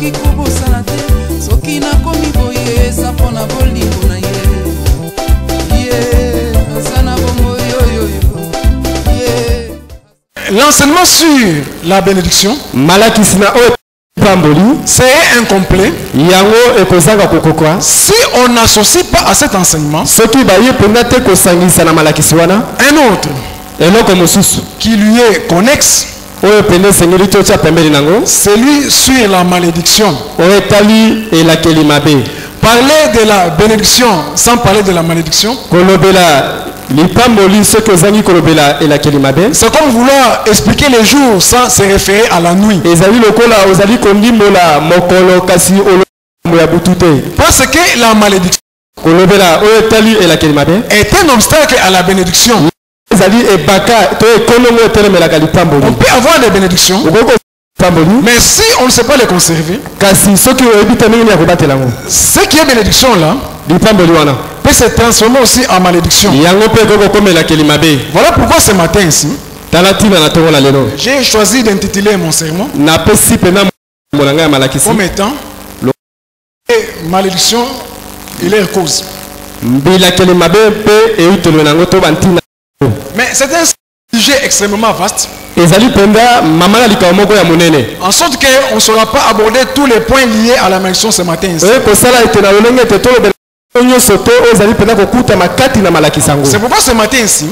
nakoki kobosana te soki nakomi boye eza mpona bolingo na ye azana bongo yoyoyo. L'enseignement sur la bénédiction, c'est incomplet si on n'associe pas à cet enseignement un autre qui lui est connexe, c'est lui sur la malédiction. Parler de la bénédiction sans parler de la malédiction, c'est comme vouloir expliquer les jours sans se référer à la nuit. Parce que la malédiction est un obstacle à la bénédiction. On peut avoir des bénédictions, mais si on ne sait pas les conserver, ce qui est bénédiction là peut se transformer aussi en malédiction. Voilà pourquoi ce matin ici, j'ai choisi d'intituler mon sermon comme étant malédiction et leur cause. Mais c'est un sujet extrêmement vaste, en sorte qu'on ne saura pas aborder tous les points liés à la malédiction ce matin ici. C'est pourquoi ce matin ici,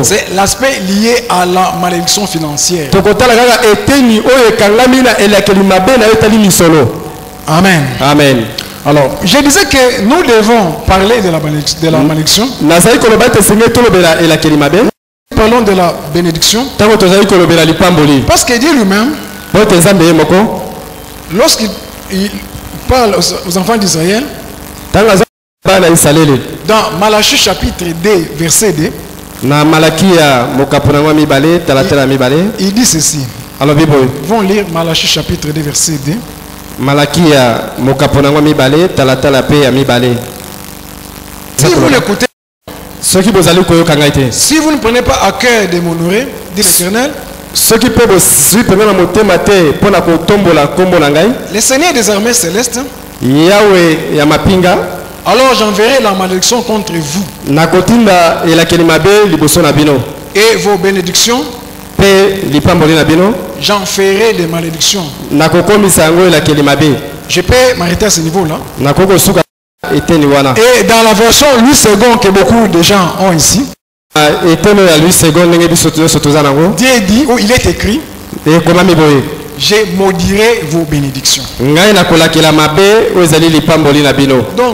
c'est l'aspect lié à la malédiction financière. Amen. Amen. Alors, je disais que nous devons parler de la malédiction. Parlons de la bénédiction. Parce que Dieu lui-même, lorsqu'il parle aux enfants d'Israël, dans Malachie chapitre 2, verset 2, il dit ceci. Vont lire Malachie chapitre 2, verset 2. Si vous l'écoutez, si vous ne prenez pas à cœur de m'honorer, dit l'Éternel, le Seigneur des armées célestes, alors j'enverrai la malédiction contre vous et vos bénédictions, j'en ferai des malédictions. Je peux m'arrêter à ce niveau-là. Et dans la version 8 secondes que beaucoup de gens ont ici, Dieu dit, où il est écrit, je maudirai vos bénédictions. Donc,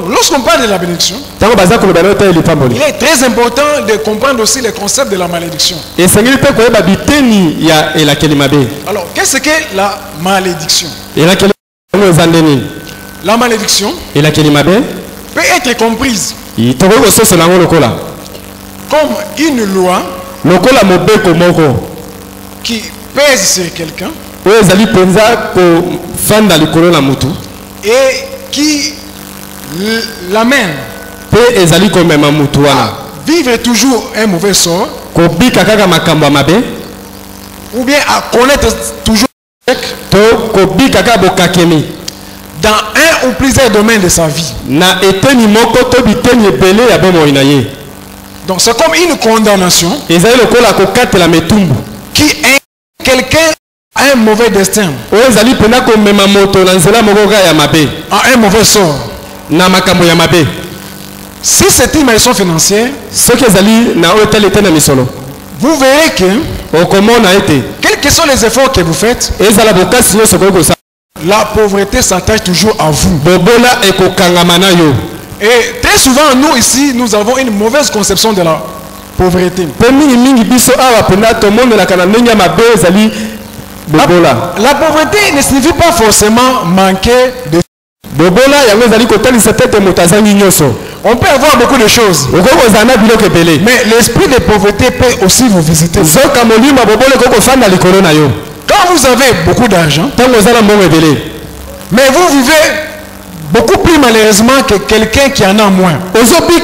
lorsqu'on parle de la bénédiction, il est très important de comprendre aussi le concept de la malédiction. Alors, qu'est-ce que la malédiction? La malédiction peut être comprise comme une loi qui pèse sur quelqu'un et qui l'amène à vivre toujours un mauvais sort, ou bien à connaître toujours dans un ou plusieurs domaines de sa vie. Donc c'est comme une condamnation qui est quelqu'un a un mauvais destin, a un mauvais sort. Si c'est une malédiction financière, vous verrez que quels que sont les efforts que vous faites, la pauvreté s'attache toujours à vous. Et très souvent, nous ici, nous avons une mauvaise conception de la pauvreté. La pauvreté ne signifie pas forcément manquer de... On peut avoir beaucoup de choses, mais l'esprit de pauvreté peut aussi vous visiter. Quand vous avez beaucoup d'argent, mais vous vivez Beaucoup plus malheureusement que quelqu'un qui en a moins. Vous pouvez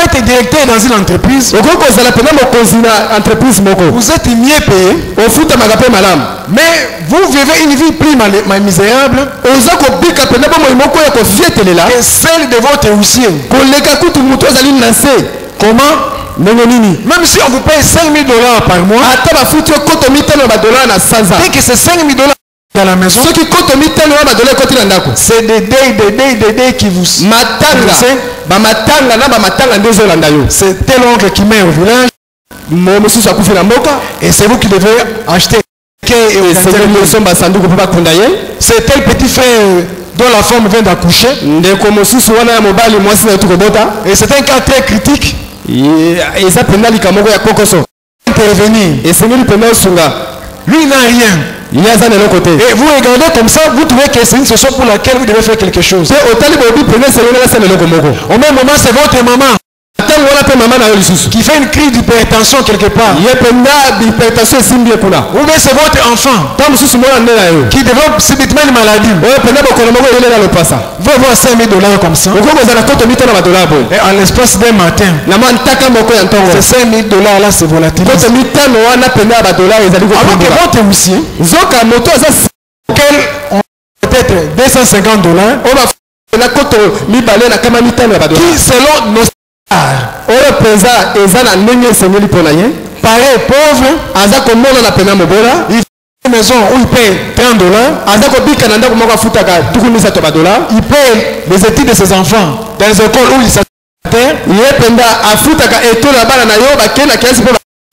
être directeur dans une entreprise. Vous êtes mieux payé. Mais vous vivez une vie plus misérable que celle de votre huissier. Comment? Même si on vous paye $5 000 par mois, et que c'est $5 000 dans la maison, c'est des dés qui vous... C'est tel oncle qui met au village, et c'est vous qui devez acheter. C'est tel petit frère dont la femme vient d'accoucher, et c'est un cas très critique. Intervenir. Lui il n'a rien. Et vous regardez comme ça, vous trouvez que c'est une situation pour laquelle vous devez faire quelque chose. Au même moment, c'est votre maman qui fait une crise d'hypertension quelque part. Ou bien c'est votre enfant qui développe subitement une maladie. Vous avoir $5 000 comme ça. Et en l'espace d'un matin, ces $5 000 là se volatilisent. Alors que votre huissier, auquel on peut-être $250, qui selon nos pareil pauvre, il fait une maison où il paye $30, il paye les études de ses enfants dans les écoles où il s'attend.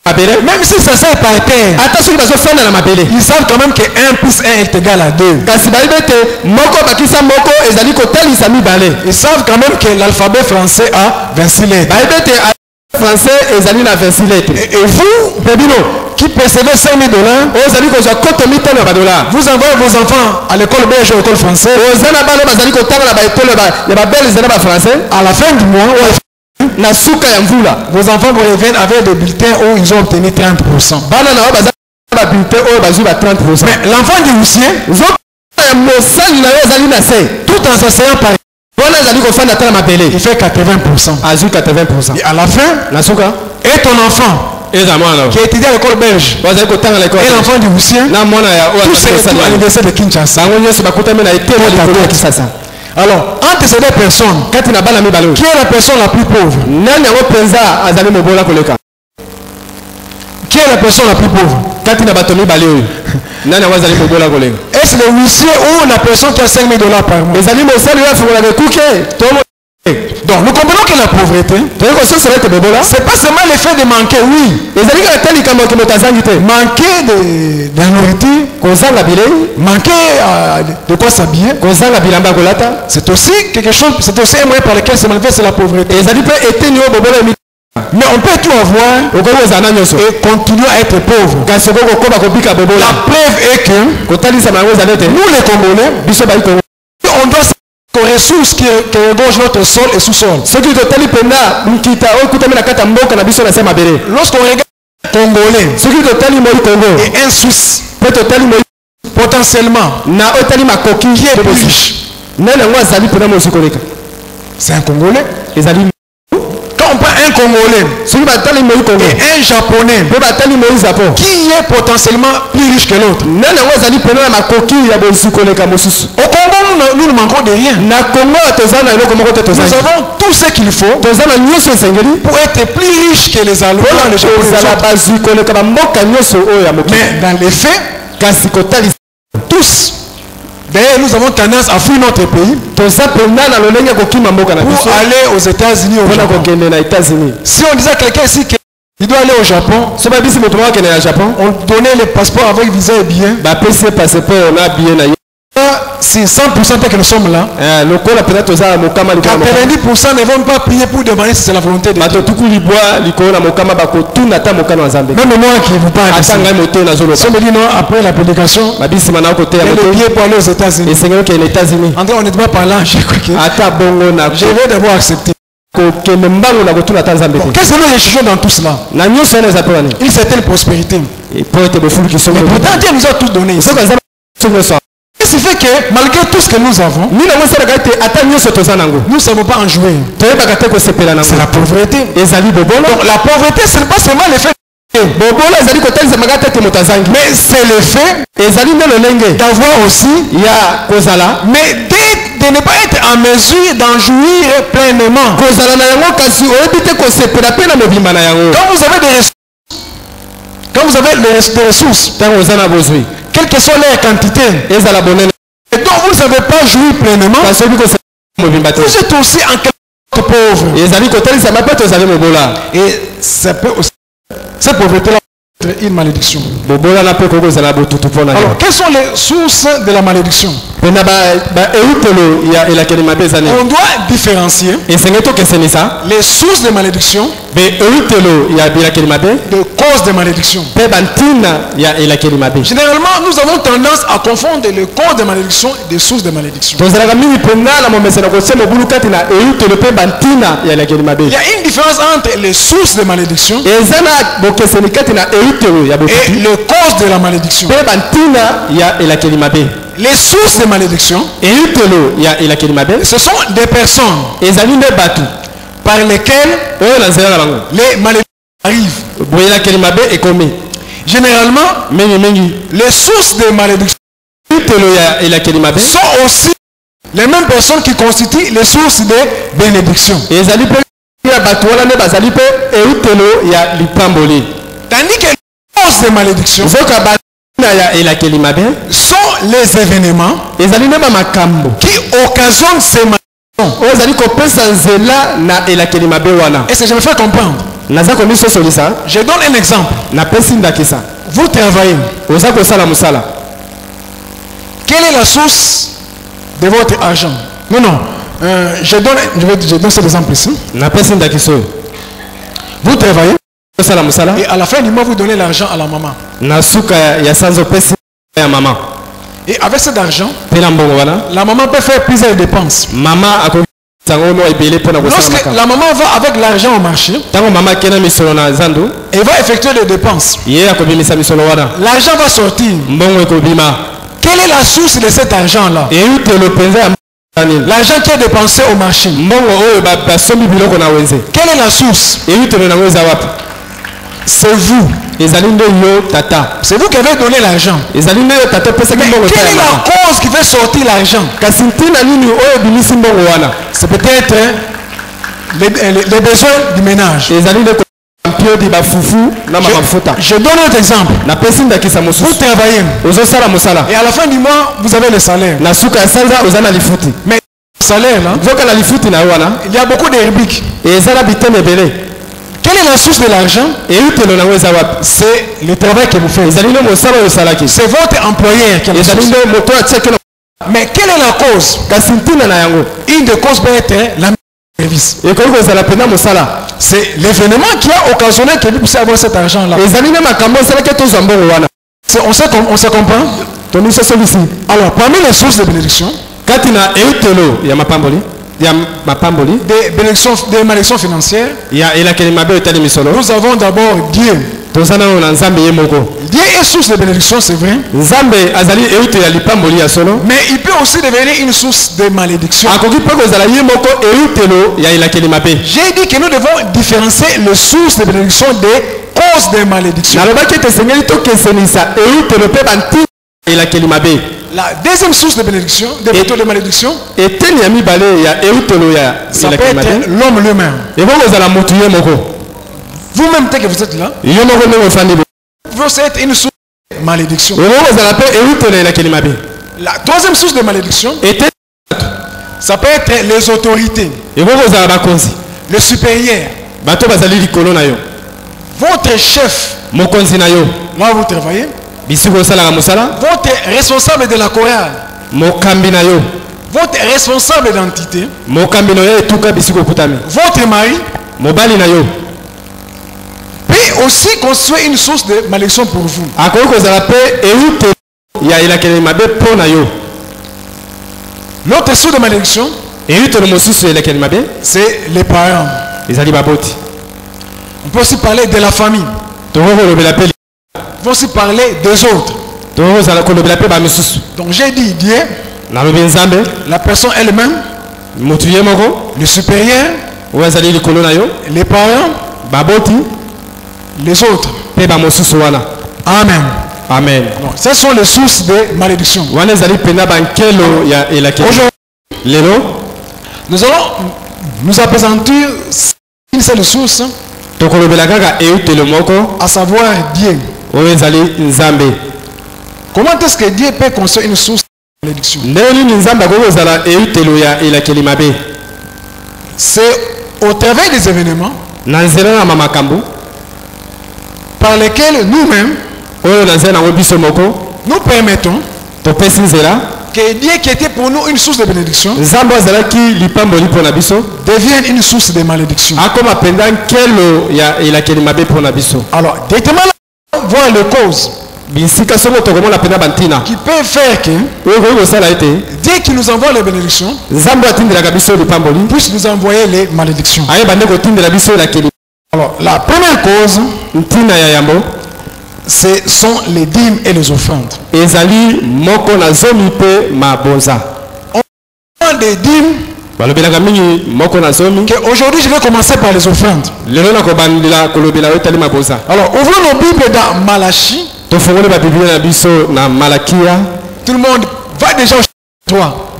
Même si ça sert par terre, ils savent quand même que 1 plus 1 est égal à 2. Ils savent quand même que l'alphabet français a 26 lettres. Et vous, qui percevez $5 000, vous envoyez vos enfants à l'école belge ou à l'école française. À la fin du mois, vos enfants vous reviennent avec des bulletins où ils ont obtenu 30%. Mais l'enfant du huissier, tout en s'asseyant par il fait 80%. Et à la fin, et ton enfant qui a étudié à l'école belge et l'enfant du huissier, tous ces retours à l'université de Kinshasa. Alors, entre ces deux personnes, qui est la personne la plus pauvre? Qui est la personne la plus pauvre? Est-ce le huissier ou la personne qui a $5 000 par mois? Donc nous comprenons que la pauvreté, c'est pas seulement le fait de manquer, oui. Manquer de nourriture, manquer de quoi s'habiller, c'est aussi quelque chose, c'est aussi un moyen par lequel se manifeste la pauvreté. Mais on peut tout avoir et continuer à être pauvre. La preuve est que nous les Congolais, on doit aux ressources qui regorgent notre sol et sous-sol. Lorsqu'on regarde Congolais et un Suisse, potentiellement, qui est plus riche, c'est un Congolais. Quand on prend un Congolais et un Japonais qui est potentiellement plus riche que l'autre, au Congo, nous ne manquons de rien. Nous avons tout ce qu'il faut pour être plus riches que les Allemands, les Japonais. Mais dans les faits, tous, d'ailleurs, nous avons tendance à fuir notre pays pour aller aux États-Unis. Si on disait à quelqu'un ici qu'il doit aller au Japon, on donnait le passeport avec visa et bien. Si 100% que nous sommes là, 90% ne vont pas prier pour demander si c'est la volonté de Dieu. Même moi qui vous parle, si on me dit non, après la prédication, le billet pour aller aux États-Unis. André, on ne doit pas là, je vais d'abord accepter. Qu'est-ce que nous recherchons dans tout cela? Une certaine prospérité. Mais pourtant Dieu nous a tous donné. Ce fait que malgré tout ce que nous avons, nous ne savons pas en jouer. C'est la pauvreté. Donc la pauvreté, ce n'est pas seulement le fait, mais c'est le fait d'avoir aussi, mais de ne pas être en mesure d'en jouir pleinement. Quand vous avez des ressources, quelle que soit leur quantité, et donc vous ne savez pas jouir pleinement, vous êtes aussi en quelque sorte pauvre. Et ça peut aussi, cette pauvreté-là peut être une malédiction. Alors, quelles sont les sources de la malédiction? On doit différencier les sources de malédiction de causes de malédiction. Généralement, nous avons tendance à confondre les causes de malédiction et des sources de malédiction. Il y a une différence entre les sources de malédiction et les causes de la malédiction. Les sources de malédiction, ce sont des personnes par lesquelles les malédictions arrivent. Généralement, les sources de malédiction sont aussi les mêmes personnes qui constituent les sources de bénédiction. Tandis que les causes de malédiction sont les événements qui occasionnent ces malédictions. Est-ce que je me fais comprendre? Je donne un exemple. Vous travaillez. Quelle est la source de votre argent? Non. Je donne cet exemple ici. Vous travaillez. Et à la fin du mois, vous donnez l'argent à la maman. Et avec cet argent, la maman peut faire plusieurs dépenses. Lorsque la maman va avec l'argent au marché, elle va effectuer les dépenses. L'argent va sortir. Quelle est la source de cet argent-là? L'argent qui est dépensé au marché. Quelle est la source? C'est vous. C'est vous qui avez donné l'argent. Mais quelle est la cause qui fait sortir l'argent? C'est peut-être les besoins du ménage. Je donne un autre exemple. Vous travaillez. Et à la fin du mois, vous avez le salaire. Mais le salaire, là, il y a beaucoup d'herbiques. Quelle est la source de l'argent? C'est le travail que vous faites. C'est votre employeur qui a la source. Mais quelle est la cause? Une des causes peut être la service. C'est l'événement qui a occasionné que vous puissiez avoir cet argent-là. On se comprend? Alors, parmi les sources de bénédiction, des malédictions financières, nous avons d'abord Dieu. Dieu est source de bénédiction, c'est vrai. Mais il peut aussi devenir une source de malédiction. J'ai dit que nous devons différencier les sources de bénédiction des causes de malédiction. La deuxième source de bénédiction, de malédiction, ça peut être l'homme lui-même. Vous-même, dès que vous êtes là, vous êtes une source de malédiction. La troisième source de malédiction, ça peut être les autorités, le supérieur, votre chef, là vous travaillez, votre responsable de la chorale, votre responsable d'entité, votre mari, peut aussi construire une source de malédiction pour vous. L'autre source de malédiction, c'est les parents. On peut aussi parler de la famille. On peut aussi parler des autres. Donc j'ai dit Dieu, la personne elle-même, le supérieur, les parents, les autres. Amen. Amen. Donc, ce sont les sources de malédiction. Aujourd'hui, nous allons nous apesantir une seule source, à savoir Dieu. Comment est-ce que Dieu peut construire une source de malédiction? C'est au travers des événements par lesquels nous-mêmes nous permettons que Dieu qui était pour nous une source de bénédiction devienne une source de malédiction. Alors, directement là, voir les causes qui peuvent faire que Dieu qui nous envoie les bénédictions puisse nous envoyer les malédictions. Alors, la première cause, ce sont les dîmes et les offrandes. On parle des dîmes. Aujourd'hui, je vais commencer par les offrandes. Alors, ouvrons nos Bibles dans Malachie. Tout le monde va déjà au chapitre 3.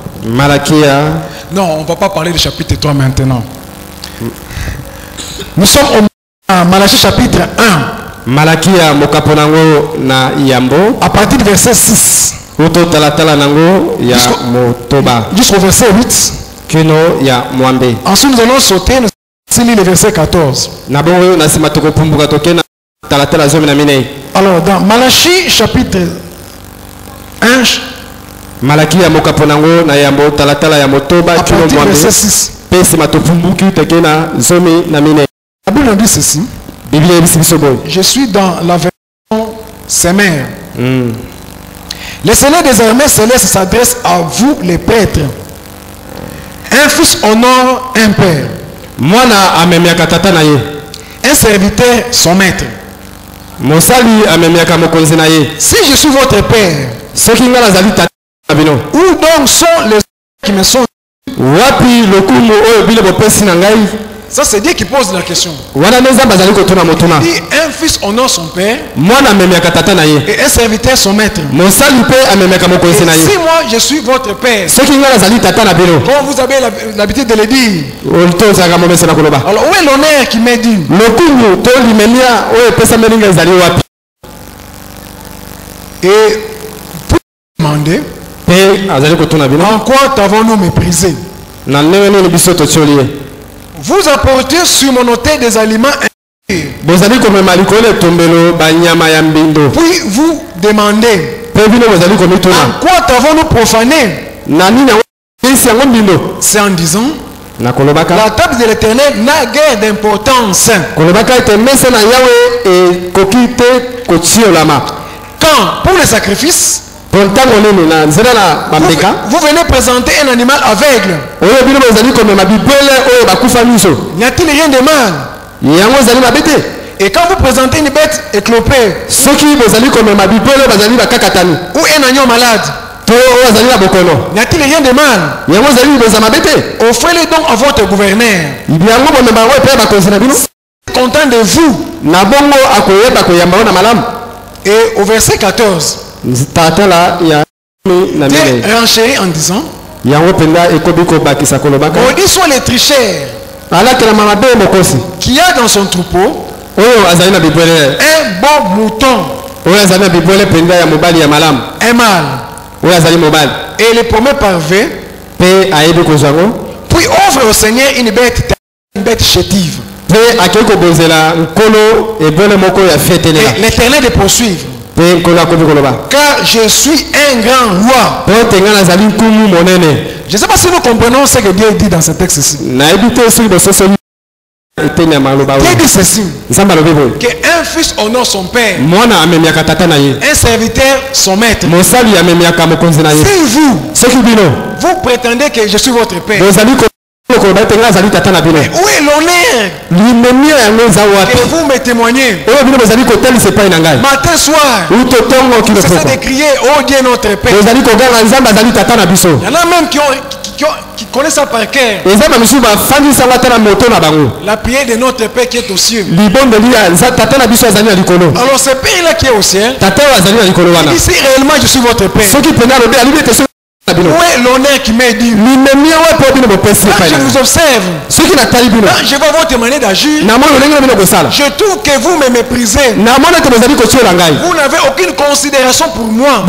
Non, on ne va pas parler du chapitre 3 maintenant. Nous sommes au Malachie chapitre 1. À partir du verset 6 jusqu'au verset 8. Ensuite nous allons sauter, nous allons lire le verset 14. Alors dans Malachie chapitre 1, à partir du verset 6, la Bible dit ceci. Je suis dans la version Semer. Le Seigneur des armées célestes s'adresse à vous les prêtres. Un fils honore un père. Un serviteur son maître. Si je suis votre père, où donc sont les qui me sont? Ça c'est Dieu qui pose la question. Il dit un fils honore son père et un serviteur son maître. Et si moi je suis votre père, comme vous avez l'habitude de le dire, alors où est l'honneur qui m'est dû? Et pour demander en quoi t'avons-nous méprisé? Vous apportez sur mon autel des aliments impurs. Puis vous demandez en quoi t'avons-nous profané? C'est en disant la table de l'Éternel n'a guère d'importance. Quand pour les sacrifices vous venez présenter un animal aveugle. N'y a-t-il rien de mal? Et quand vous présentez une bête éclopée ou un agneau malade, n'y a-t-il rien de mal? Offrez-les donc à votre gouverneur. Content de vous. Et au verset 14, Dieu renchérit en disant maudits soient les tricheurs qui a dans son troupeau un beau mouton, un mâle, et le premier parvé, puis offre au Seigneur une bête chétive. Et l'Éternel de poursuivre. Car je suis un grand roi. Je ne sais pas si nous comprenons ce que Dieu dit dans ce texte-ci. Dieu dit ceci, qu'un fils honore son père, un serviteur son maître. Si vous prétendez que je suis votre père, Mais où est l'honneur que vous me témoignez? Matin, soir, vous cessez de crier, oh Dieu notre Père. Il y en a même qui connaissent ça par cœur. La prière de notre Père qui est au ciel. Alors ce Père-là qui est au ciel, il dit si réellement je suis votre Père. Où est l'honneur qui m'est dit? Quand je vous observe, quand je vois votre manière d'agir, je trouve que vous me méprisez. Vous n'avez aucune considération pour moi.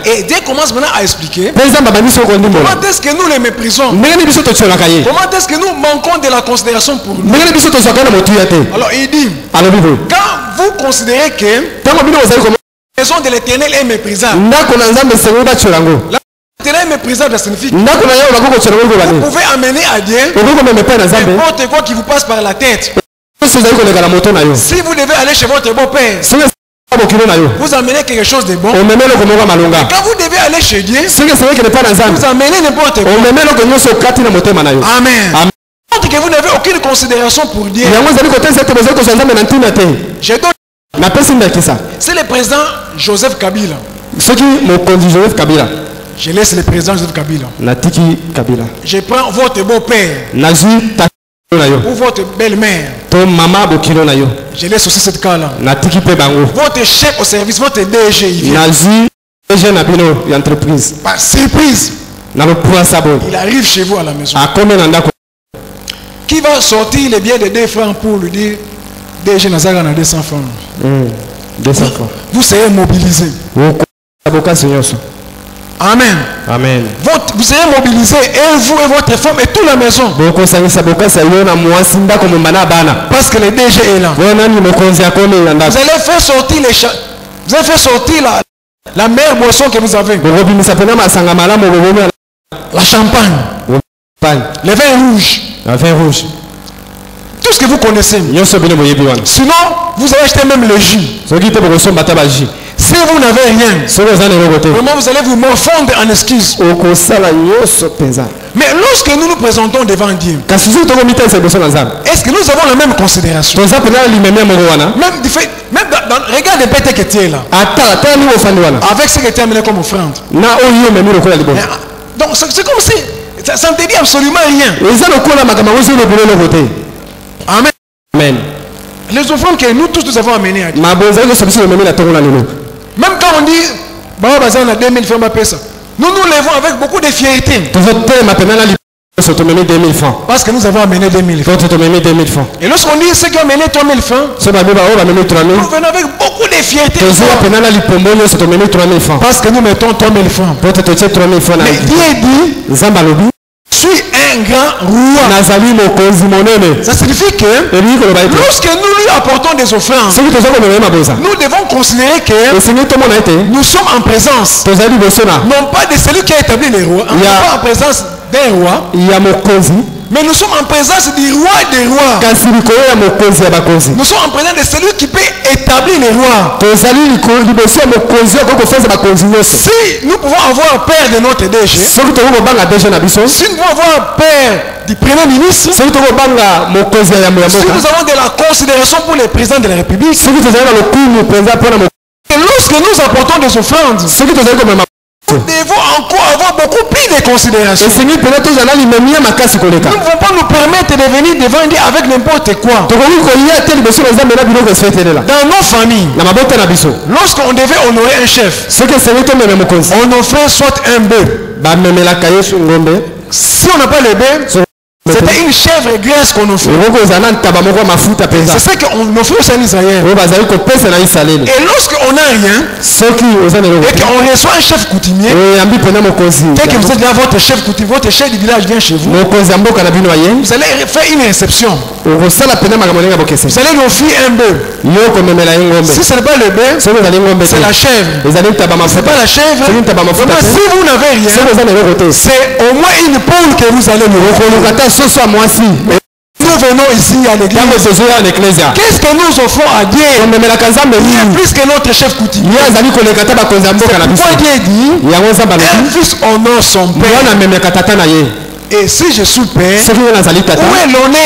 Et Dieu commence maintenant à expliquer comment est-ce que nous les méprisons. Comment est-ce que nous manquons de la considération pour nous. Alors il dit, quand vous considérez que la maison de l'Éternel est méprisable. L'Éternel est méprisable, ça signifie que vous pouvez amener à Dieu n'importe quoi qui vous passe par la tête. Si vous devez aller chez votre beau-père, vous amenez quelque chose de bon. Et quand vous devez aller chez Dieu, vous amenez n'importe quoi. Amen. Que vous n'avez aucune considération pour Dieu. Je donne. C'est le président Joseph Kabila. Je laisse le président Joseph Kabila. Je prends votre beau-père ou votre belle-mère. Je laisse aussi cette cas-là. Votre chef au service, votre DG, il vient. Par surprise, il arrive chez vous à la maison. Qui va sortir les biens de 2 francs pour lui dire DG Nazara a 200 francs? 200 francs. Vous serez mobilisé. Amen. Amen. Vous serez mobilisé, et vous et votre femme et toute la maison. Parce que le DG est là. Vous allez faire sortir vous allez faire sortir la meilleure boisson que vous avez. La champagne. Le vin rouge. Tout ce que vous connaissez. Sinon, vous allez acheter même le jus. Si vous n'avez rien, vraiment vous allez vous morfondre en excuses. Mais lorsque nous nous présentons devant Dieu, est-ce que nous avons la même considération? Même regarde le bête que tu es là. Avec ce que tu as amené comme offrande. Donc c'est comme si ça ne te dit absolument rien. Amen. Amen. Les offrandes que nous tous nous avons amenées à Dieu. Même quand on dit Baba Bazan a 2000 francs, nous nous levons avec beaucoup de fierté. Parce que nous avons amené 2000 francs. Et lorsqu'on dit ceux qui ont amené 3000 francs, nous venons avec beaucoup de fierté. Parce que nous mettons 3000 francs. Mais Dieu dit, je suis un grand roi. Ça signifie que lorsque nous lui apportons des offrandes, nous devons considérer que nous sommes en présence non pas de celui qui a établi les rois, on n'est pas en présence d'un roi, mais nous sommes en présence du roi des rois. Nous sommes en présence de celui qui peut établir les rois. Si nous pouvons avoir peur de notre DG, si nous pouvons avoir peur du Premier ministre, si nous avons de la considération pour le président de la République, et lorsque nous apportons des offrandes, nous devons encore avoir beaucoup plus de considération. Nous ne pouvons pas nous permettre de venir devant Dieu avec n'importe quoi. Dans nos familles, lorsqu'on devait honorer un chef, on offrait soit un bœuf. Si on n'a pas le bœuf, c'était une chèvre graisse qu'on offrait. C'est ça qu'on offre aux Israéliens. Et lorsqu'on n'a rien, et qu'on reçoit un chef coutumier, dès que vous êtes là, votre chef du village vient chez vous, vous allez faire une réception. Vous allez lui offrir un bœuf. Si ce n'est pas le bœuf, c'est la chèvre. Ce n'est pas la chèvre. Si vous n'avez rien, c'est au moins une poule que vous allez lui offrir. Nous venons ici à l'église. Qu'est-ce que nous offrons à Dieu? Plus que notre chef coutumier. Pourquoi Dieu dit un fils honore son père? Et si je suis père, Ce qui est dans la où est l'honneur?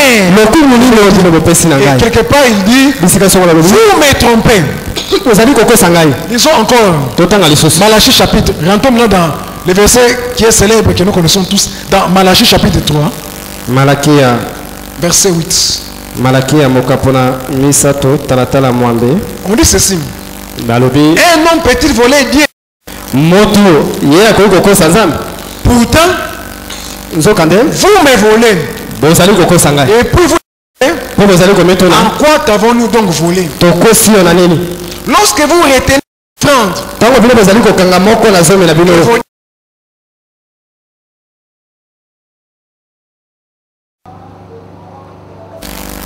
Et quelque part il dit, vous me trompez. Disons encore, Malachie chapitre, rentrons maintenant dans le verset qui est célèbre, que nous connaissons tous, dans Malachie chapitre 3, verset 8. On dit ceci. Un homme peut-il voler Dieu? Pourtant, vous me volez. Et puis vous, en quoi t'avons-nous donc volé? Lorsque vous retenez l'offrande,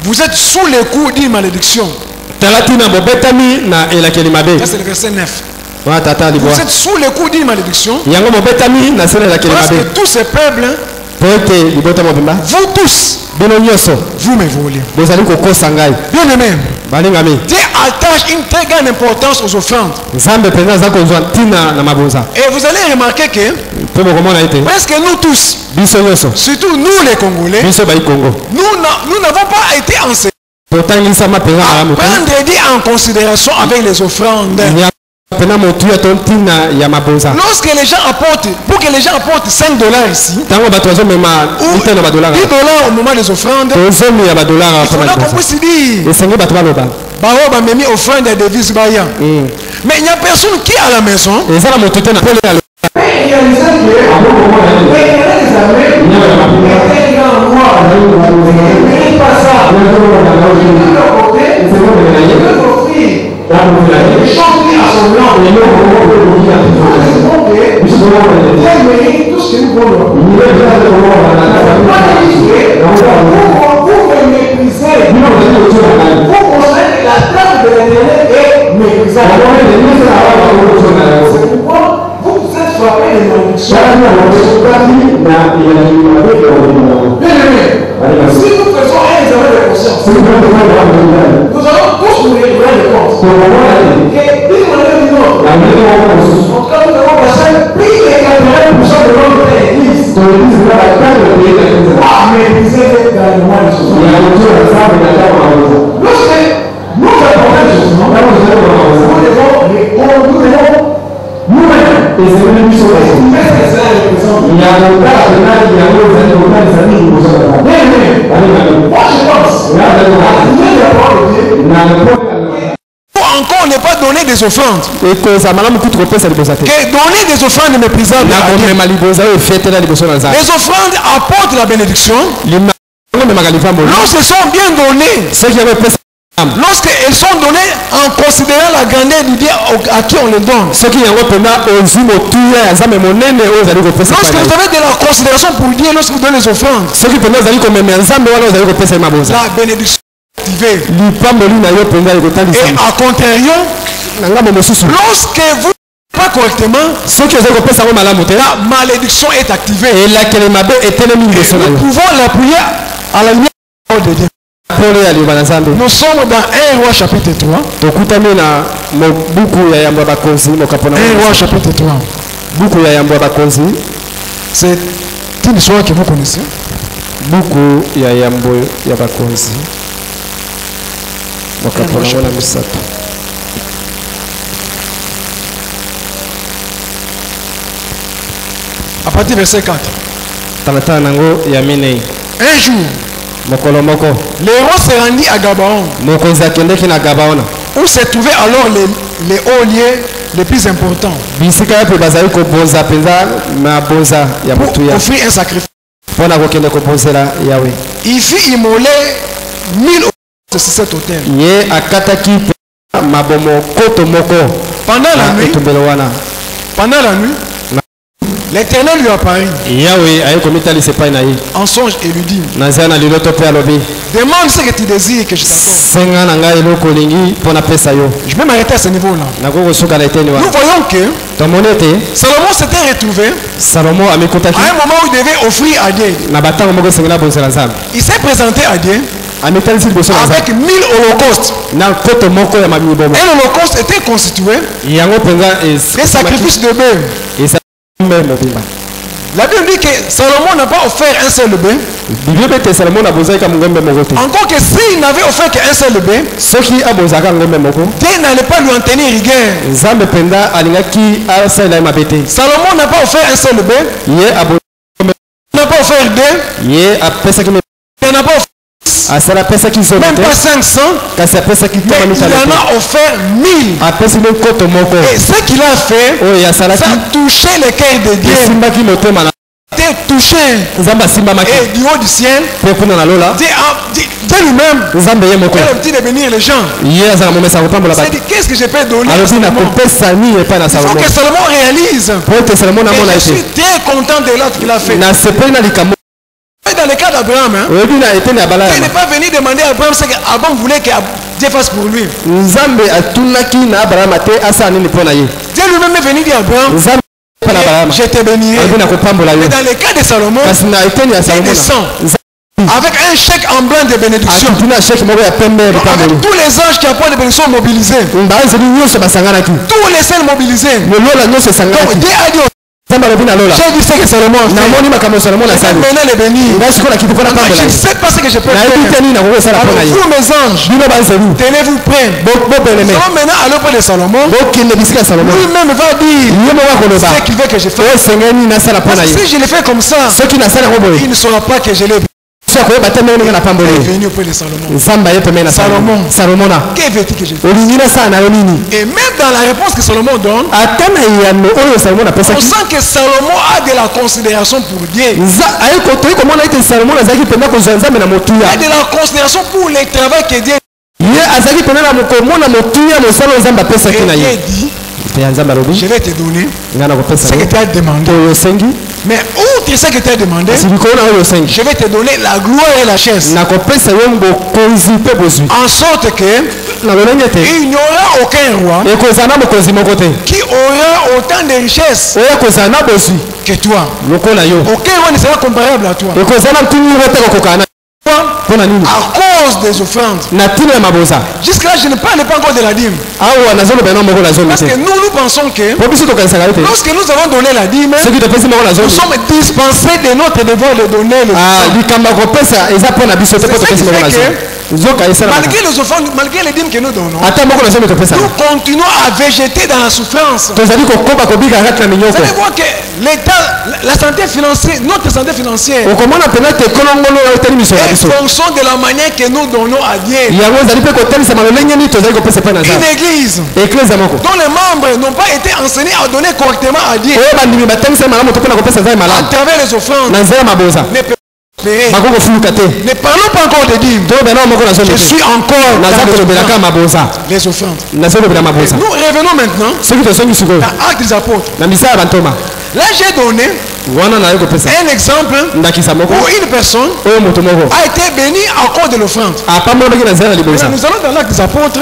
vous êtes sous le coup d'une malédiction. Ça c'est le verset 9. Vous êtes sous le coup d'une malédiction. Parce que tous ces peuples, vous tous, vous me volez. Bien aimé, Dieu attache une très grande importance aux offrandes. Et vous allez remarquer que presque nous tous, surtout nous les Congolais, nous n'avons pas été enseignés à prendre Dieu en considération avec les offrandes. Lorsque les gens apportent, pour que les gens apportent $5 ici, ou $10 au moment des offrandes, il faudra qu'on puisse dire, mais mis offrande à devise Baya. Mais il n'y a personne qui est à la maison. Si nous faisons un examen de conscience, nous allons tous nous rendre compte que d'une manière ou d'une autre, en tout cas nous avons passé plus de 80% de notre église à maîtriser également les choses. Lorsque nous apportons des choses, nous devons nous-mêmes. Moi je pense encore ne pas donner des offrandes. Que donner des offrandes méprisables. Les offrandes apportent la bénédiction. Lorsqu'elles sont bien données, lorsqu'elles sont données en considérant la grandeur du Dieu à qui on les donne. Lorsque vous avez de la considération pour Dieu, lorsque vous donnez les offrandes, la bénédiction est activée. Et à contrario, lorsque vous pas correctement, la malédiction est activée. Et nous pouvons l'appuyer à la lumière de Dieu. Nous sommes dans 1 Roi chapitre 3. 1 Roi chapitre 3. C'est une histoire que vous connaissez. À partir du verset 4. Un jour, le roi se rendit à Gabaon, où se trouvaient alors les hauts lieux les plus importants, pour offrir un sacrifice. Il fit immoler 1000 sur cet autel. Pendant la nuit, l'Éternel lui apparut en songe et lui dit, demande ce que tu désires que je t'accorde. Je vais m'arrêter à ce niveau-là. Nous voyons que Salomon s'était retrouvé à un moment où il devait offrir à Dieu. Il s'est présenté à Dieu avec 1000 holocaustes. Et l'holocauste était constitué des sacrifices de bœuf. La Bible dit que Salomon n'a pas offert un seul bébé. Encore que s'il n'avait offert qu'un seul bébé, Dieu n'allait pas lui en tenir rigueur. Salomon n'a pas offert un seul bébé. Il n'a pas offert deux. Il n'a pas offert même pas 500, mais il en a offert 1000. Et ce qu'il a fait, ça a touché le cœur de Dieu. Il a touché. Et du haut du ciel, Dieu lui-même, il a l'habitude de bénir les gens. C'est dit, qu'est-ce que je peux donner à Salomon? Il faut que Salomon réalise. Et je suis très content de l'acte qu'il a fait. Dans le cas d'Abraham, il n'est pas venu demander à Abraham ce qu'Abraham voulait que Dieu fasse pour lui. Dieu lui-même est venu dire à Abraham, je te bénirai. Mais dans le cas de Salomon, il descend avec un chèque en blanc de bénédiction. Avec tous les anges qui apportent des bénédictions mobilisés. Tous les ciels mobilisés. Donc Dieu a dit, j'ai vu ce que Salomon a fait. Je vais maintenant le bénir. Je ne sais pas ce que je peux faire. Vous mes anges, tenez-vous prêts. Nous allons maintenant aller auprès de Salomon. Lui-même va dire ce qu'il veut que je fasse. Si je le fais comme ça, il ne saura pas que je l'ai. Il est venu auprès de Salomon. Salomon, que veux-tu que je fasse? Et même dans la réponse que Salomon donne, on sent que Salomon a de la considération pour Dieu. Il a de la considération pour le travail que Dieu a. Et Dieu dit, je vais te donner ce que tu as demandé. Mais outre ce que tu as demandé, je vais te donner la gloire et la chaise. En sorte que il n'y aura aucun roi qui aura autant de richesses que toi. Aucun roi ne sera comparable à toi. À cause des offrandes. Jusque là je ne parle pas encore de la dîme. Parce que nous pensons que lorsque nous avons donné la dîme, nous sommes dispensés de notre devoir de donner le malgré les offrandes, malgré les dîmes que nous donnons, nous continuons à végéter dans la souffrance. Vous allez voir que l'état, la santé financière, notre santé financière est fonction de la manière que nous donnons à Dieu. Une église dont les membres n'ont pas été enseignés à donner correctement à Dieu à travers les offrandes ne parlons pas encore de dîmes. Je suis encore dans les offrandes. Nous revenons maintenant dans Actes des Apôtres. Là j'ai donné un exemple où une personne a été bénie à cause de l'offrande. Nous allons dans l'Acte des Apôtres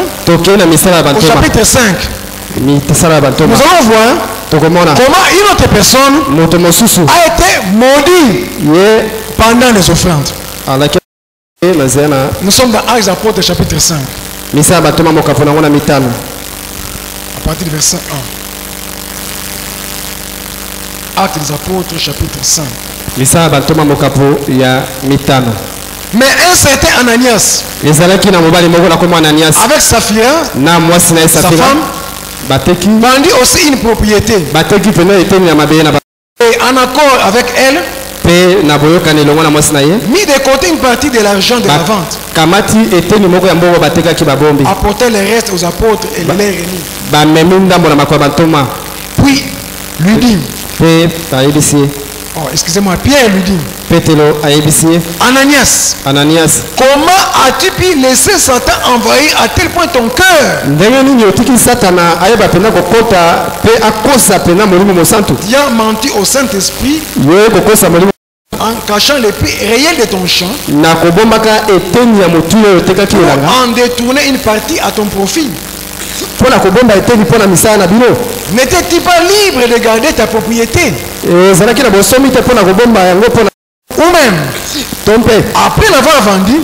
au chapitre 5. Nous allons voir comment une autre personne a été maudite pendant les offrandes. Nous sommes dans Actes des Apôtres chapitre 5. À partir du verset 1. Actes des Apôtres chapitre 5. Mais un certain Ananias, avec Saphira, sa femme, vendit aussi une propriété. Et en accord avec elle, mis de côté une partie de l'argent de la vente, apportait le reste aux apôtres et les remis. Puis lui dit, excusez-moi, Pierre lui dit, Ananias, comment as-tu pu laisser Satan envahir à tel point ton cœur, ayant menti au Saint-Esprit en cachant les prix réels de ton champ, en détourner une partie à ton profit? N'étais-tu pas libre de garder ta propriété? Ou même, après l'avoir vendu,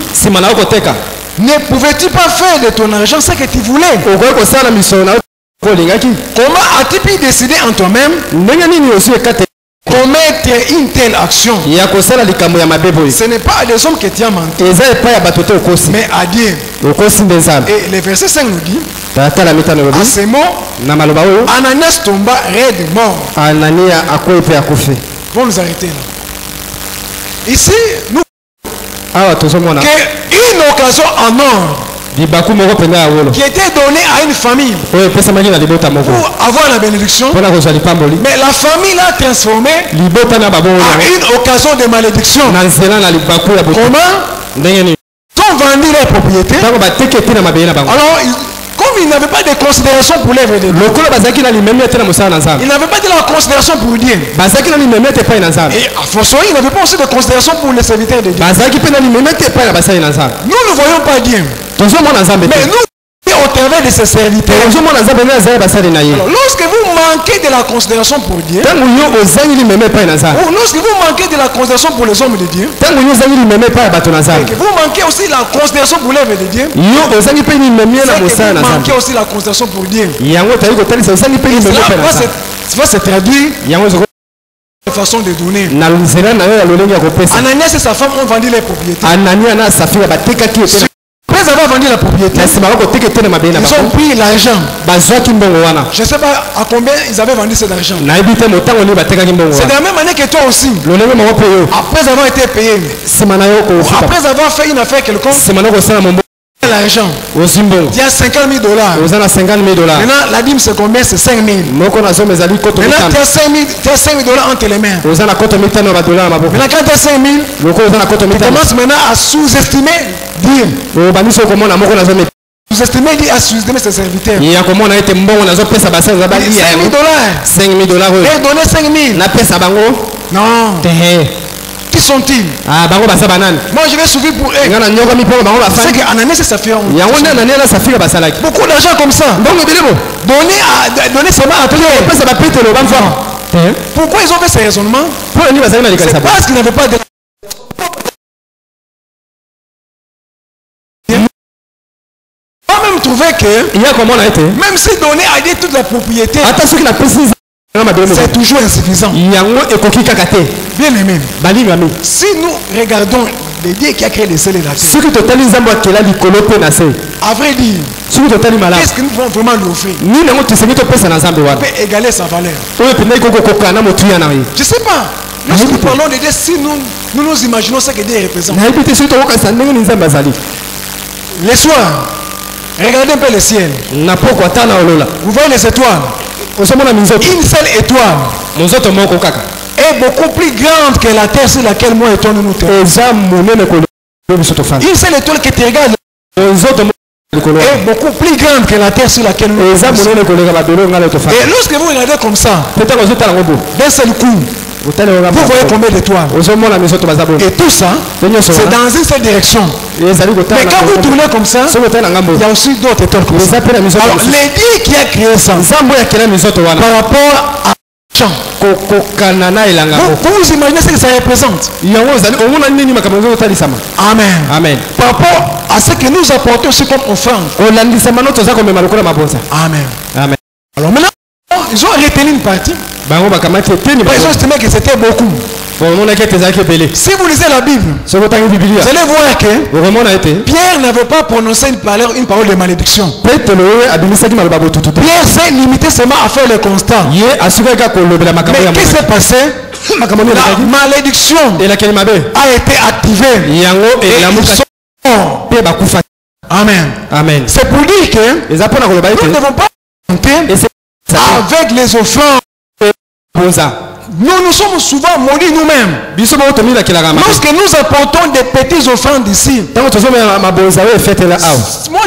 ne pouvais-tu pas faire de ton argent ce que tu voulais? Comment as-tu pu décider en toi-même commettre une telle action, ce n'est pas à des hommes que tu as menti, mais à Dieu. Et le verset 5 nous dit, à ces mots, Ananias tomba raide mort. Bon, nous arrêter là. Ici, nous une occasion en or qui était donnée à une famille pour avoir la bénédiction, mais la famille l'a transformé en une occasion de malédiction. Comment? Ils ont vendu leur propriété. Alors, comme ils n'avaient pas de considération pour l'œuvre de Dieu, ils n'avaient pas de la considération pour Dieu, et à fortiori, ils n'avaient pas aussi de considération pour les serviteurs de Dieu. Nous ne voyons pas Dieu, mais nous, au travers de ces serviteurs, alors, lorsque vous manquez de la considération pour Dieu, ou lorsque vous manquez de la considération pour les hommes de Dieu, et que vous manquez aussi la considération pour l'œuvre de Dieu, vous manquez aussi la considération pour Dieu. Ça va se traduire de façon de donner. Ananias et sa femme ont vendu les propriétés. Après avoir vendu la propriété, ils ont pris l'argent. Je ne sais pas à combien ils avaient vendu cet argent. C'est de la même année que toi aussi. Après avoir été payé, après avoir fait une affaire quelconque, l'argent, il y a 50 000 $. Maintenant, la dîme c'est combien? C'est 5 000. Maintenant, tu as 5 000 $ entre les mains. Maintenant, quand tu as 5 000, tu commences maintenant à sous-estimer Dieu. Sous-estimer Dieu, à sous-estimer ses serviteurs. 5 000 $. Et donner 5 000. Non. Qui sont-ils? Moi je vais souffrir pour eux. C'est que Ananias et sa fille ont beaucoup d'argent comme ça. Donner seulement à Pierre. Pourquoi ils ont fait ces raisonnements? C'est parce qu'ils n'avaient pas de... Moi-même trouvé que même si donner à Dieu toute la propriété, c'est toujours insuffisant. Bien aimé. Si nous regardons le Dieu qui a créé les cieux et la terre, à vrai dire, qu'est-ce que nous pouvons vraiment lui offrir? On peut égaler sa valeur. Je ne sais pas. Lorsque nous parlons de Dieu, si nous imaginons ce que Dieu représente. Les soirs, regardez un peu le ciel. Vous voyez les étoiles. Une seule étoile est beaucoup plus grande que la terre sur laquelle moi et toi nous nous trouvons. Une seule étoile qui te regarde est beaucoup plus grande que la terre sur laquelle nous nous trouvons. Et lorsque vous regardez comme ça, d'un seul coup, vous voyez combien d'étoiles? Et tout ça, c'est dans une seule direction. Mais quand vous tournez comme ça, il y a aussi d'autres étoiles comme ça. Alors, les dieux qui a créé ça, par rapport à champ, vous imaginez ce que ça représente? Amen. Amen. Par rapport à ce que nous apportons aussi comme offrande. Amen. Amen. Alors maintenant, ils ont retenu une partie. Ils ont estimé que c'était beaucoup. Si vous lisez la Bible, vous allez voir que Pierre n'avait pas prononcé une parole de malédiction. Pierre s'est limité seulement à faire le constat. Mais qu'est-ce qui s'est passé? La malédiction a été activée. Amen. Amen. C'est pour dire que nous ne devons pas compter avec les offrandes. Nous sommes souvent maudits nous-mêmes. Lorsque nous apportons des petites offrandes ici, moi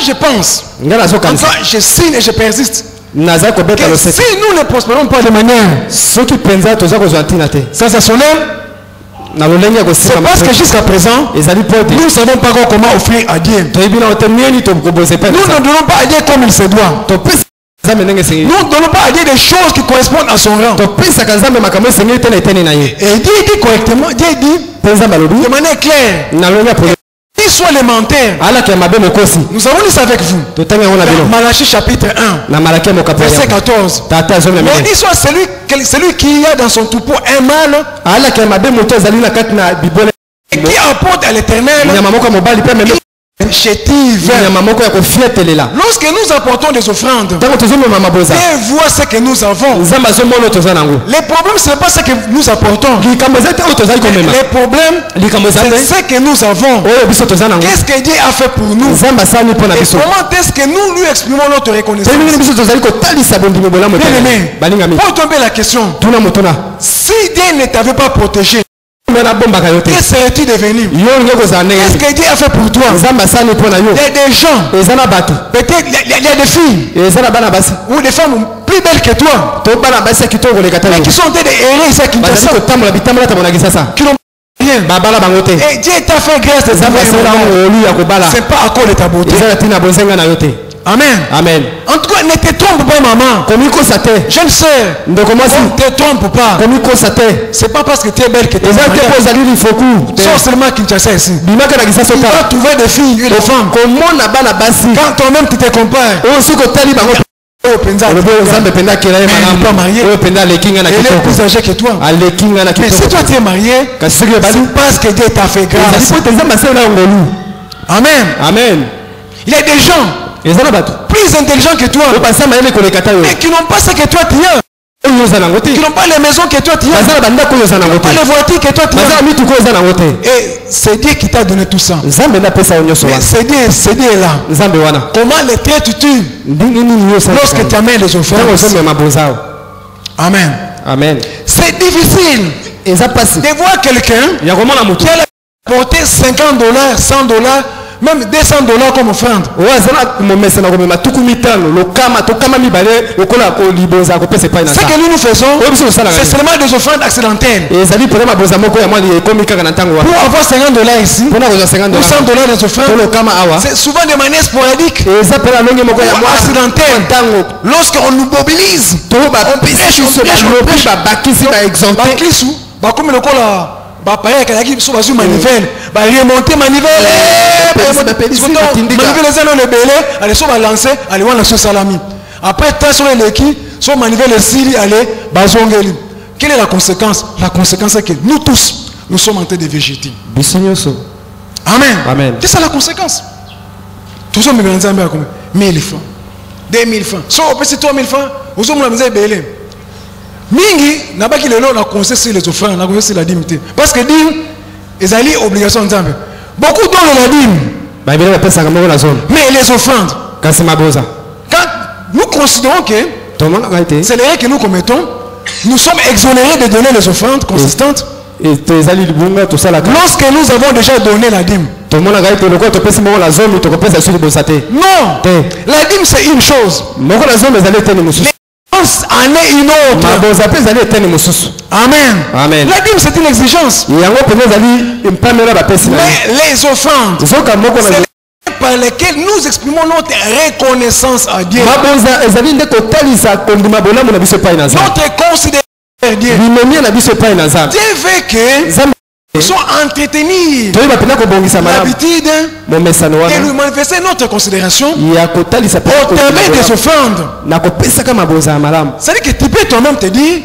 je pense, enfin, je signe et je persiste, que si nous ne prospérons pas de manière sensationnelle, c'est parce que jusqu'à présent, nous ne savons pas comment offrir à Dieu. Nous ne donnons pas à Dieu comme il se doit. Nous ne donnons pas à Dieu des choses qui correspondent à son rang. Et Dieu dit correctement, Dieu dit de manière claire, si soit élémentaire. Nous avons lu ça avec vous. Dans Malachie chapitre 1, verset 14. Maudit soit celui qui a dans son troupeau un mâle et qui apporte à l'Éternel chétive. Lorsque nous apportons des offrandes, Dieu voit ce que nous avons. Les problèmes, ce n'est pas ce que nous apportons. Les problèmes, c'est ce que nous avons. Qu'est-ce que Dieu a fait pour nous? Et comment est-ce que nous lui exprimons notre reconnaissance? Bien-aimé, pour tomber la question, si Dieu ne t'avait pas protégé, que serais-tu devenu? Qu'est-ce que Dieu a fait pour toi? Il y a des gens, peut-être il y a des filles ou des femmes plus belles que toi, mais qui sont des héros ici à Kinshasa, qui n'ont rien. Et Dieu t'a fait grâce de ça. C'est pas à cause de ta beauté. Amen. Amen. En tout cas, ne te trompe pas, maman. Jeune sœur, ne te trompe pas. C'est pas parce que tu es belle que tu es mariée. Sors seulement Kinshasa ici. Tu vas trouver des filles et des femmes. Quand toi-même tu te compares. Mais plus âgé que toi. Mais si toi tu es marié, c'est parce que Dieu t'a fait grâce. Amen. Amen. Il y a des gens plus intelligents que toi, mais qui n'ont pas ce que toi tu as. Qui n'ont pas les maisons que toi tu as, pas les voitures que toi tu as. Et c'est Dieu qui t'a donné tout ça. Mais c'est Dieu là. Comment les traites-tu lorsque tu amènes les offrandes? Amen. Amen. C'est difficile de voir quelqu'un qui a apporté $50, $100, même $200 comme offrande. Ce que nous faisons, c'est seulement des offrandes accidentelles. Pour avoir $50 ici, ou $100 des offrandes, c'est souvent de manière sporadique ou accidentelle. Lorsqu'on nous mobilise, on prêche, comme le col bapaya kayaki so bazu manivelle ba remonter manivelle manivelle ça non le belé allez so balancer allez wana so salami après tant sur l'équipe so manivelle sili allez bazongeli. Quelle est la conséquence? La conséquence est que nous tous nous sommes en train de végéter. Amen. Amen. C'est ça la conséquence. Tous sommes bien ensemble comme 1000 francs 2000 francs so on peut c'est 3000 francs vous sommes la belé. Mingi nabaki lelo na conseil sur les offrandes, na conseil sur la dîme. Parce que dîme ils allaient obligation ensemble. Beaucoup donnent la dîme. Mais les offrandes, quand nous considérons que c'est l'erreur que nous commettons, nous sommes exonérés de donner les offrandes consistantes. Lorsque nous avons déjà donné la dîme. Non, la dîme c'est une chose. En est une autre. Amen. Amen. La dîme c'est une exigence. Mais les offrandes, c'est par lesquelles nous exprimons notre reconnaissance à Dieu. Notre considération à Dieu. Dieu veut que nous soyons entretenus l'habitude de lui manifester notre considération au travers des offrandes. C'est-à-dire que tu peux toi-même te dire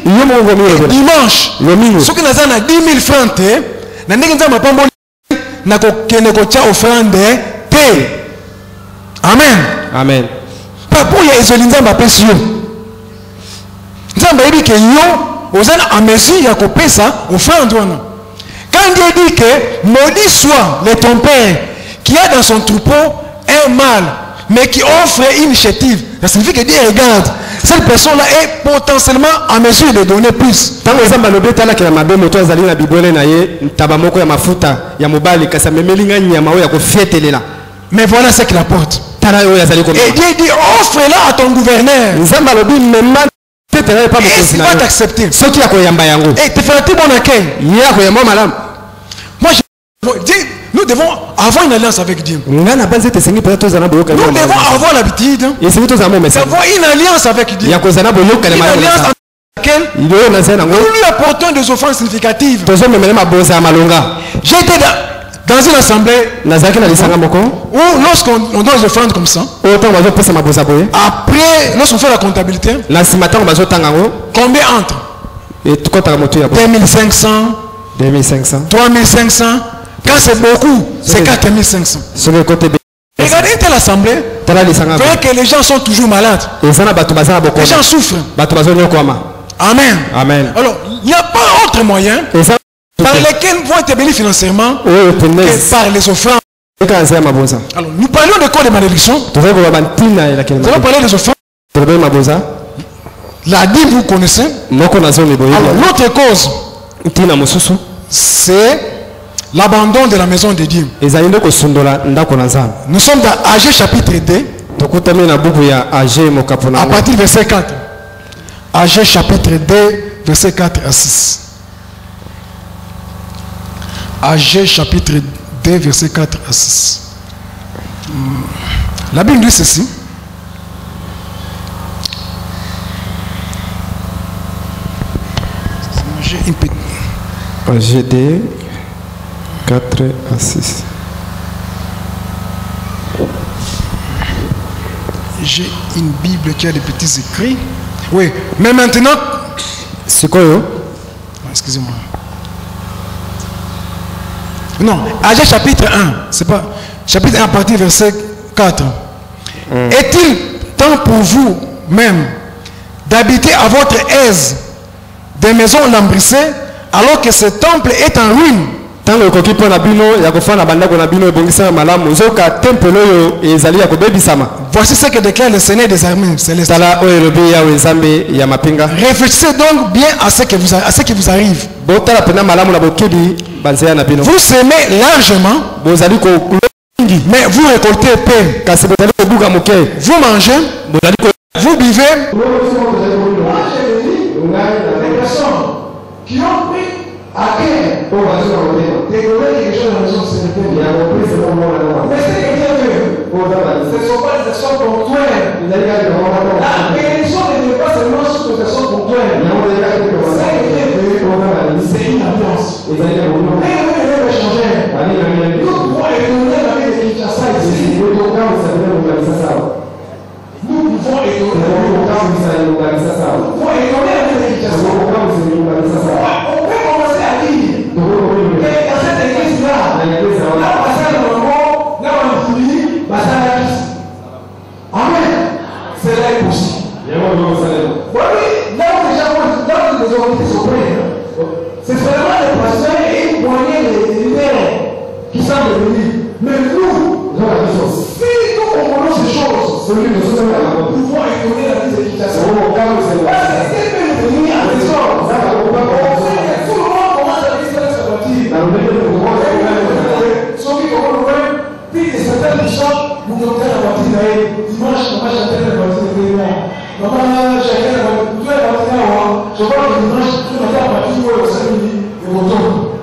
dimanche, ce que nous avons 10 000 francs, offrande. Amen. Amen. Papa, il y a des gens qui ont dit que vous êtes en mesure de faire ça offrande. Quand Dieu dit que maudit soit le ton père qui a dans son troupeau un mâle, mais qui offre une chétive, ça signifie que Dieu regarde. Cette personne-là est potentiellement en mesure de donner plus. Mais voilà ce qu'il apporte. Et Dieu dit offre-la à ton gouverneur. Et il va t'accepter. Et tu feras tout bon accueil. Moi, nous devons avoir une alliance avec Dieu. Nous devons avoir l'habitude d'avoir une alliance avec Dieu. Une alliance avec laquelle nous lui apportons des offrandes significatives. Dans une assemblée, ou lorsqu'on donne les offrandes comme ça, après, lorsqu'on fait la comptabilité, combien entre 2500, 3500, quand c'est beaucoup, c'est 4500. Regardez une telle assemblée, voyez que les gens sont toujours malades. Les gens souffrent. Amen. Amen. Alors, il n'y a pas autre moyen par lesquels vont être bénis financièrement que par les offrandes. Alors, nous parlons de quoi de malédiction? Nous allons parler des offrandes. La dîme, vous connaissez. Alors, l'autre cause, c'est l'abandon de la maison de Dieu. Nous sommes dans Agé chapitre 2. À partir du verset 4. Agé chapitre 2, verset 4 à 6. Agé chapitre 2, verset 4 à 6. La Bible dit ceci. Agé 2, 4 à 6. J'ai une Bible qui a des petits écrits. Oui, mais maintenant... C'est quoi? Excusez-moi. Non, Agé chapitre 1. C'est pas... Chapitre 1 à partir du verset 4. Est-il temps pour vous même d'habiter à votre aise des maisons lambrissées alors que ce temple est en ruine? Voici ce que déclare le Seigneur des armées célestes. Réfléchissez donc bien à ce qui vous arrive. Vous semez largement, mais vous récoltez peu. Vous mangez, vous buvez. Qui ont pris à quel pour quelque chose dans la maison de mais c'est que Dieu veut. Ce ne sont pas des actions ponctuelles. La bénédiction ne vient pas seulement sur des actions ponctuelles. C'est une ambiance. Mais vous devez changer. Nous pouvons étonner la vie de Kinshasa ici. Nous pouvons étonner la vie de Kinshasa. On peut commencer à dire que dans cette église-là, là où passer le moment, là où on finit, passer la Christ. Amen. C'est là possible. Oui, là où les gens là où les autorités sont prêts, c'est vraiment les pasteurs et ils poignaient les leaders qui semblent venir. Mais nous, si nous comprenons ces choses, nous pouvons étonner la vie de l'éducation. Parce que c'est peut venir à des gens. Tout le monde commence à dire que c'est sorti. Ceux qui comprennent, puis des certains chants, vous comptez la partie d'ailleurs. Dimanche, on va chanter la partie de Télémon. On va chanter la partie de Télémon. Je vois que dimanche, tout le monde a la partie où le samedi et mon tour.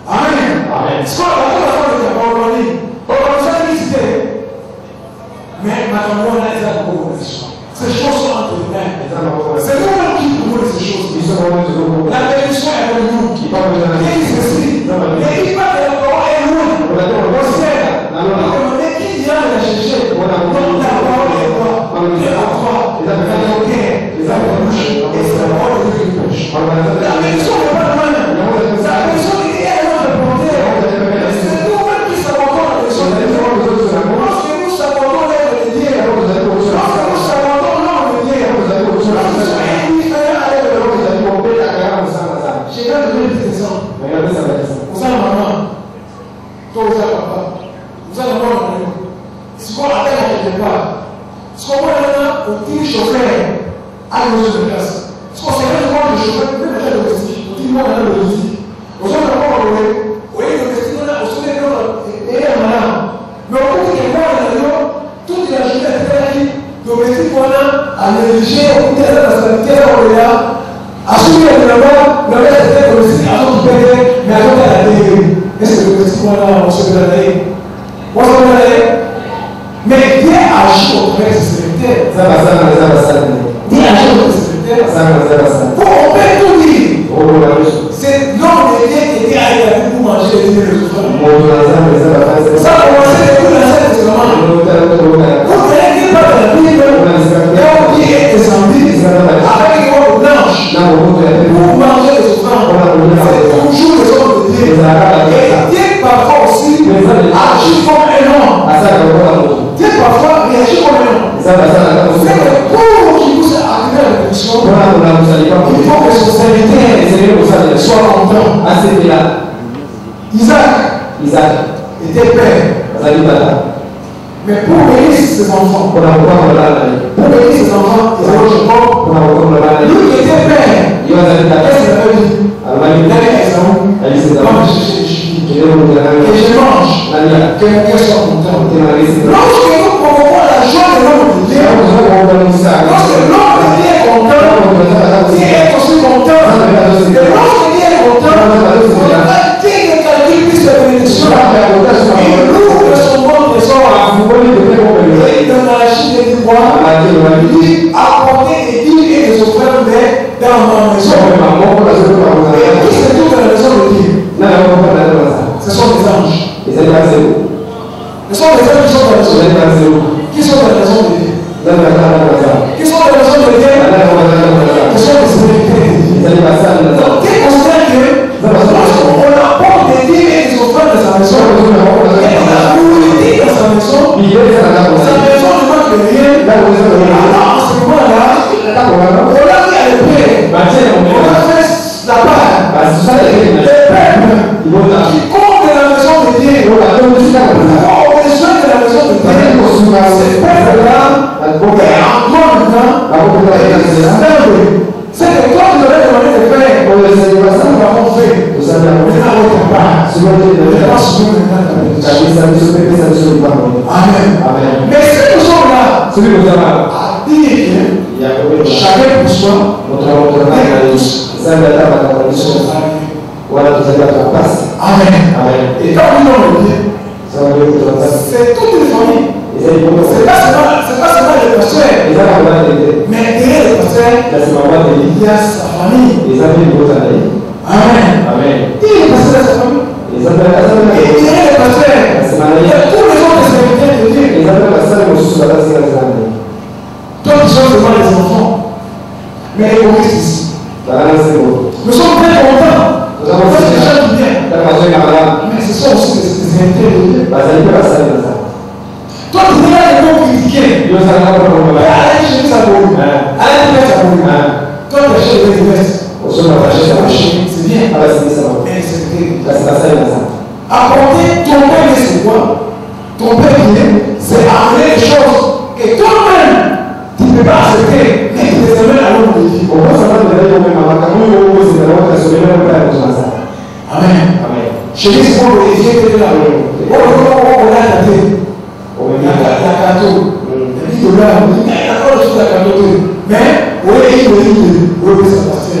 Amen. Ce qu'on a fait, c'est qu'on va mais maintenant, on a des actions. Ces choses sont entre les mains. C'est nous qui pouvons ces choses. La bénédiction est avec nous. Et il s'explique. Mais il parle de la parole est loin. Mais qui dira de la chercher? Donc la parole est quoi? Et la foi, la guerre, la bouche, et c'est la parole de Dieu qui bouge. La bénédiction n'est pas loin. La bénédiction est loin de porter. C'est nous-mêmes qui savons la bénédiction. Lorsque nous savons j'ai pas donné des exemples. Vous avez maman, toi vous avez papa, vous avez maman. Ce qu'on appelle quelque part, ce qu'on voit maintenant au petit chauffeur à l'eau de classe. Ce qu'on sait vraiment le chauffeur, même le domestique, au petit monde à l'eau de domestique. Aux autres, on va voir, oui, le domestique, on a au sommet de l'eau et la madame. Mais au bout de moi, toute la journée, elle fait qui domestique, on a à négliger, au bout de la santé, on est là. Assumez le moment, le reste était domestique, à l'autre père, mais à l'autre à la télé. Est-ce que le domestique, on a se fait la télé? On se fait la télé? Mais Dieu agit au travers de ses serviteurs. Dieu agit au travers de ses serviteurs. On peut tout dire. C'est l'homme de Dieu qui était allé pour manger les souffrances. Sois content. Isaac était père. Mais pour bénir ses enfants, lui qui était père, qu'est-ce qu'il avait dit? Et je mange, quelqu'un soit content. Lorsque nous provoquons la joie de l'homme de Dieu, lorsque l'homme de Dieu est content, Dieu est aussi content. Et lorsque Dieu est content, Dieu ne calcule plus les bénédictions. Il ouvre son bon trésor. Et dans la Chine du bois, il dit apporter des dîmes et des offrandes dans ma maison. Et qui se trouve dans la maison de Dieu? Ce sont des anges. Ce sont des anges qui sont dans la maison de Dieu. Qui sont dans la maison de Dieu? Qui sont dans la maison de Dieu? Qui sont des spirituels de Dieu. Donc, Dieu considère que lorsqu'on apporte des dîmes et des offrandes dans sa maison, et on a nourriture dans sa maison ne manque de rien. Alors, en ce moment-là, on a mis à l'épreuve. On a fait la part. Les peuples qui comptent de la maison de Dieu, ont besoin de la maison de Dieu. Ces peuples-là, et en toi maintenant, c'est que toi tu aurais demandé de faire, nous l'avons fait. Maintenant, votre part, je pense que Amen. Mais si nous sommes là, à dire que chacun pour soi, Amen. Et quand nous sommes le c'est toute une famille. C'est pas seulement les pasteurs, mais derrière les pasteurs, il y a sa famille. Amen. Qui est le pasteur de sa famille? Et derrière les pasteurs, il y a tous les autres serviteurs de Dieu. Toi qui sommes devant les enfants, mais égoïstes ici. Nous sommes très contents. Nous avons fait des gens du bien. Mais ce sont aussi des serviteurs de Dieu. Toi qui viens de nous critiquer, allez chez sa boue. Allez chez sa boue. Toi tu achètes des vestes. C'est bien. Mais c'est terrible. Apporter ton père, c'est quoi? Ton père qui est, c'est amener les choses que toi-même tu ne peux pas accepter, mais qui te amène à l'homme de Dieu. Amen. Chez lui, c'est pour le Dieu qui est là. On a gâté. Il y a gâteau. Il y a gâteau. Mais, oui, ça passe.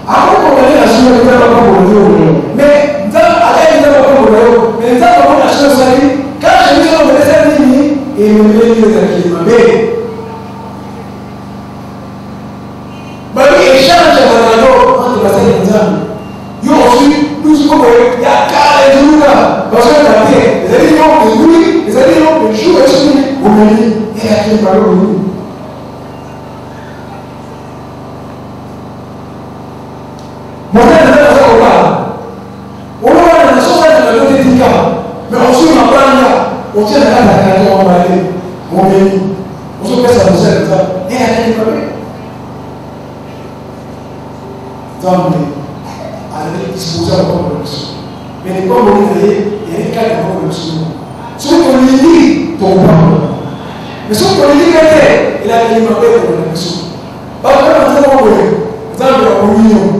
Après qu'on ait la chose, on va pas pour le mais nous avons la chose à dire. Quand je me suis envoyé cette ligne, et il me dit les acquis. Mais, il échange entre la scène et les âmes. Il y a aussi, nous sommes il y a carré de nous là. Parce que la terre, les aliments de lui, les aliments de jour et celui au milieu, et il y a qui parle au milieu. Mon frère, on va dans la chose de la mais on suit ma plan là, on tient la carte, on va aller, on vient, on se fait ça, et il y a qui parle. Donc, allez disposer à la connexion. Mais les pommes, il y a des cas de connexion. Si on lui dit ton plan, mais si on lui dit qu'il a une connexion, pas que nous avons une